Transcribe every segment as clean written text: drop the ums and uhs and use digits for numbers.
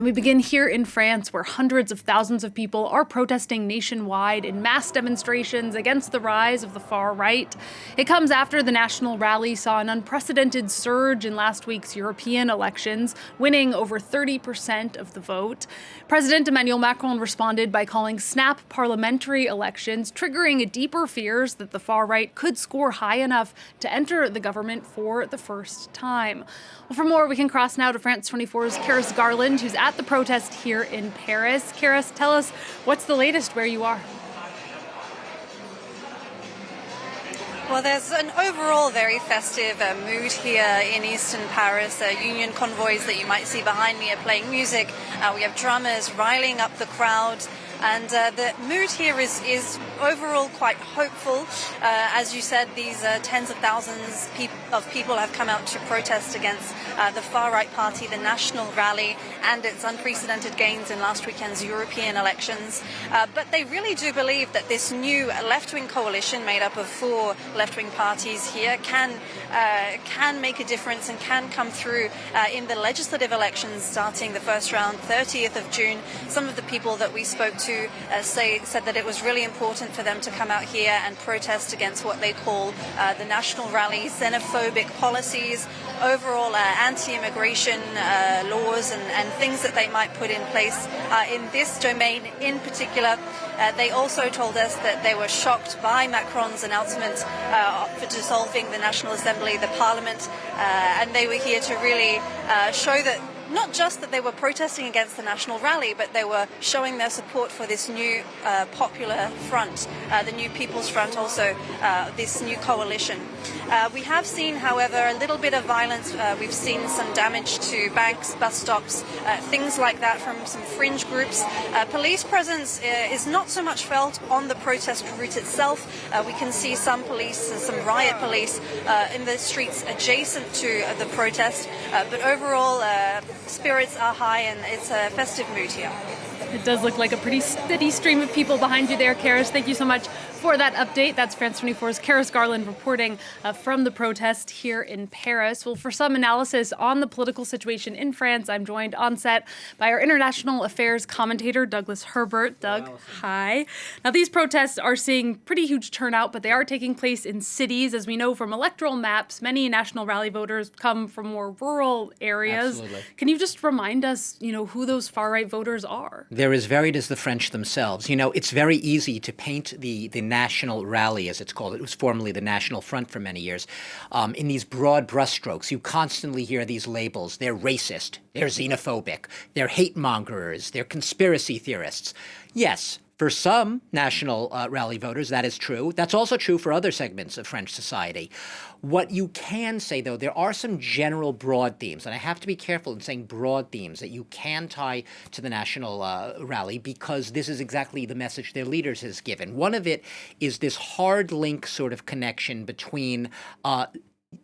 We begin here in France, where hundreds of thousands of people are protesting nationwide in mass demonstrations against the rise of the far right. It comes after the national rally saw an unprecedented surge in last week's European elections, winning over 30% of the vote. President Emmanuel Macron responded by calling snap parliamentary elections, triggering deeper fears that the far right could score high enough to enter the government for the first time. Well, for more, we can cross now to France 24's Carys Garland, who's at the protest here in Paris. Carys, tell us what's the latest where you are. Well, there's an overall very festive mood here in eastern Paris. Union convoys that you might see behind me are playing music. We have drummers riling up the crowd. And the mood here is overall quite hopeful. As you said, these tens of thousands of people have come out to protest against the far-right party, the National Rally, and its unprecedented gains in last weekend's European elections. But they really do believe that this new left-wing coalition made up of 4 left-wing parties here can make a difference and can come through in the legislative elections starting the first round, 30th of June. Some of the people that we spoke to said that it was really important for them to come out here and protest against what they call the National Rally xenophobic policies, overall anti-immigration laws and things that they might put in place in this domain in particular. They also told us that they were shocked by Macron's announcement for dissolving the National Assembly, the Parliament, and they were here to really show that not just that they were protesting against the National Rally, but they were showing their support for this new popular front, the new People's Front, also this new coalition. We have seen, however, a little bit of violence. We've seen some damage to banks, bus stops, things like that from some fringe groups. Police presence is not so much felt on the protest route itself. We can see some police, some riot police in the streets adjacent to the protest, but overall spirits are high and it's a festive mood here. It does look like a pretty steady stream of people behind you there, Carys. Thank you so much for that update. That's France 24's Carys Garland reporting from the protest here in Paris. Well, for some analysis on the political situation in France, I'm joined on set by our international affairs commentator, Douglas Herbert. Doug, hi. Now, these protests are seeing pretty huge turnout, but they are taking place in cities. As we know from electoral maps, many National Rally voters come from more rural areas. Absolutely. Can you just remind us, who those far-right voters are? They're as varied as the French themselves. It's very easy to paint the National Rally, as it's called. It was formerly the National Front for many years. In these broad brushstrokes, you constantly hear these labels. They're racist, they're xenophobic, they're hate mongers, they're conspiracy theorists. Yes, for some National Rally voters, that is true. That's also true for other segments of French society. What you can say, though, there are some general broad themes, and I have to be careful in saying broad themes that you can tie to the National Rally because this is exactly the message their leaders has given. One of it is this hard link sort of connection between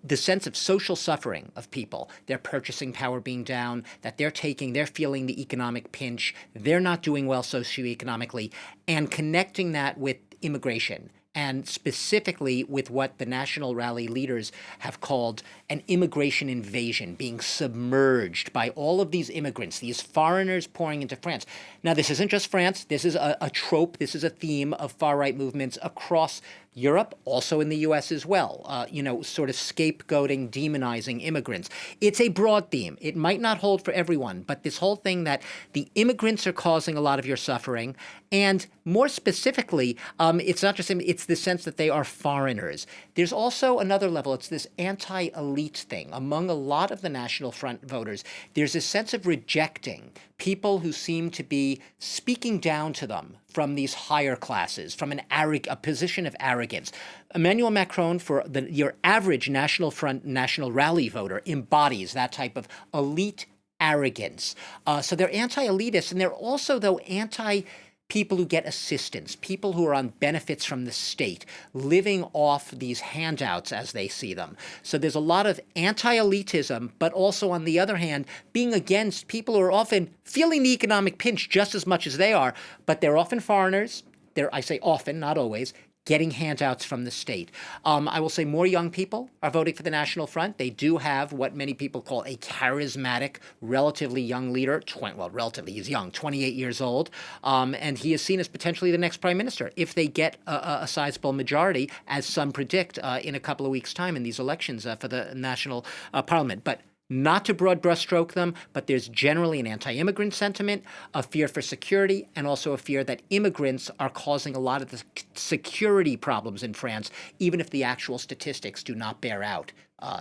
the sense of social suffering of people, their purchasing power being down, that they're feeling the economic pinch, they're not doing well socioeconomically, and connecting that with immigration, and specifically with what the National Rally leaders have called an immigration invasion, being submerged by all of these immigrants, these foreigners pouring into France. Now, this isn't just France. This is a trope. This is a theme of far-right movements across Europe, also in the U.S. as well, sort of scapegoating, demonizing immigrants. It's a broad theme. It might not hold for everyone, but this whole thing that the immigrants are causing a lot of your suffering, and more specifically, it's not just it's the sense that they are foreigners. There's also another level. It's this anti-elite thing. Among a lot of the National Front voters, there's a sense of rejecting people who seem to be speaking down to them from these higher classes, from a position of arrogance. Emmanuel Macron, for your average National Front, National Rally voter, embodies that type of elite arrogance. So they're anti-elitist, and they're also, though, people who get assistance, people who are on benefits from the state, living off these handouts as they see them. So there's a lot of anti-elitism, but also, on the other hand, being against people who are often feeling the economic pinch just as much as they are, but they're often foreigners. I say often, not always, getting handouts from the state. I will say more young people are voting for the National Front. They do have what many people call a charismatic, relatively young leader. Relatively, he's young, 28 years old. And he is seen as potentially the next prime minister if they get a sizable majority, as some predict, in a couple of weeks' time in these elections for the national parliament. But not to broad brushstroke them, but there's generally an anti-immigrant sentiment, a fear for security, and also a fear that immigrants are causing a lot of the security problems in France, even if the actual statistics do not bear out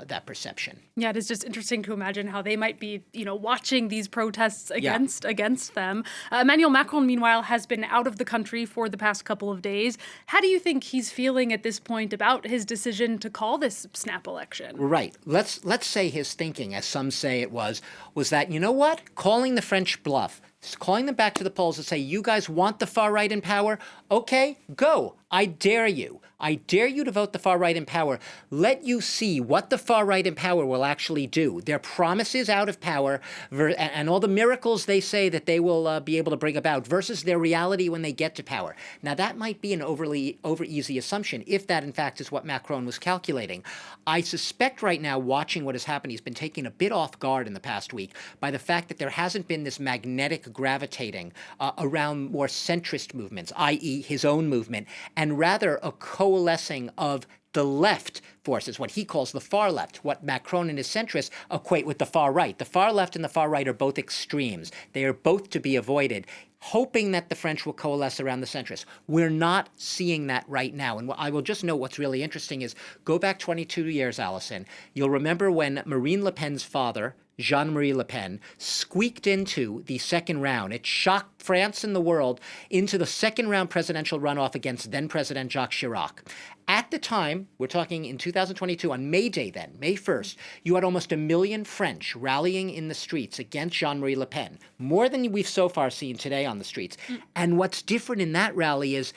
that perception. Yeah, it is just interesting to imagine how they might be, watching these protests against them. Emmanuel Macron, meanwhile, has been out of the country for the past couple of days. How do you think he's feeling at this point about his decision to call this snap election? Right. Let's say his thinking, as some say it was that, you know what? Calling the French bluff, calling them back to the polls and say, you guys want the far right in power? Okay, go. I dare you. I dare you to vote the far right in power. Let you see what the far right in power will actually do. Their promises out of power and all the miracles they say that they will be able to bring about versus their reality when they get to power. Now, that might be an over easy assumption if that, in fact, is what Macron was calculating. I suspect right now, watching what has happened, he's been taken a bit off guard in the past week by the fact that there hasn't been this magnetic gravitating around more centrist movements, i.e. his own movement, and rather a coalescing of the left forces, what he calls the far left, what Macron and his centrists equate with the far right. The far left and the far right are both extremes. They are both to be avoided, hoping that the French will coalesce around the centrists. We're not seeing that right now. And I will just note what's really interesting is go back 22 years, Allison. You'll remember when Marine Le Pen's father, Jean-Marie Le Pen, squeaked into the second round. It shocked France and the world into the second round presidential runoff against then-President Jacques Chirac. At the time, we're talking in 2022, on May Day then, May 1st, you had almost 1 million French rallying in the streets against Jean-Marie Le Pen, more than we've so far seen today on the streets. And what's different in that rally is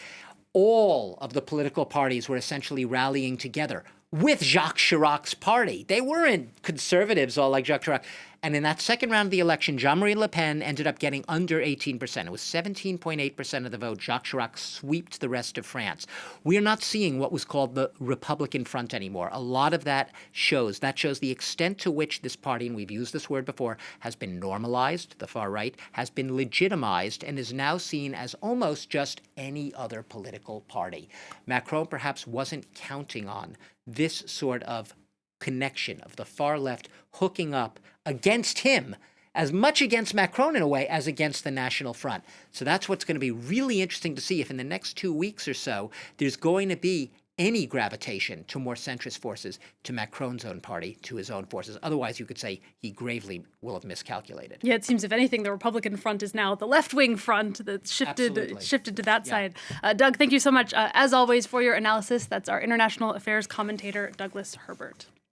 all of the political parties were essentially rallying together with Jacques Chirac's party. They weren't conservatives all like Jacques Chirac. And in that second round of the election, Jean-Marie Le Pen ended up getting under 18%. It was 17.8% of the vote. Jacques Chirac swept the rest of France. We are not seeing what was called the Republican front anymore. A lot of that shows the extent to which this party, and we've used this word before, has been normalized, the far right, has been legitimized, and is now seen as almost just any other political party. Macron perhaps wasn't counting on this sort of connection of the far left hooking up against him, as much against Macron in a way as against the National Front. So that's what's going to be really interesting to see if in the next 2 weeks or so there's going to be any gravitation to more centrist forces, to Macron's own party, to his own forces. Otherwise, you could say he gravely will have miscalculated. Yeah, it seems, if anything, the Republican front is now the left-wing front that's shifted to that side. Doug, thank you so much, as always, for your analysis. That's our international affairs commentator, Douglas Herbert.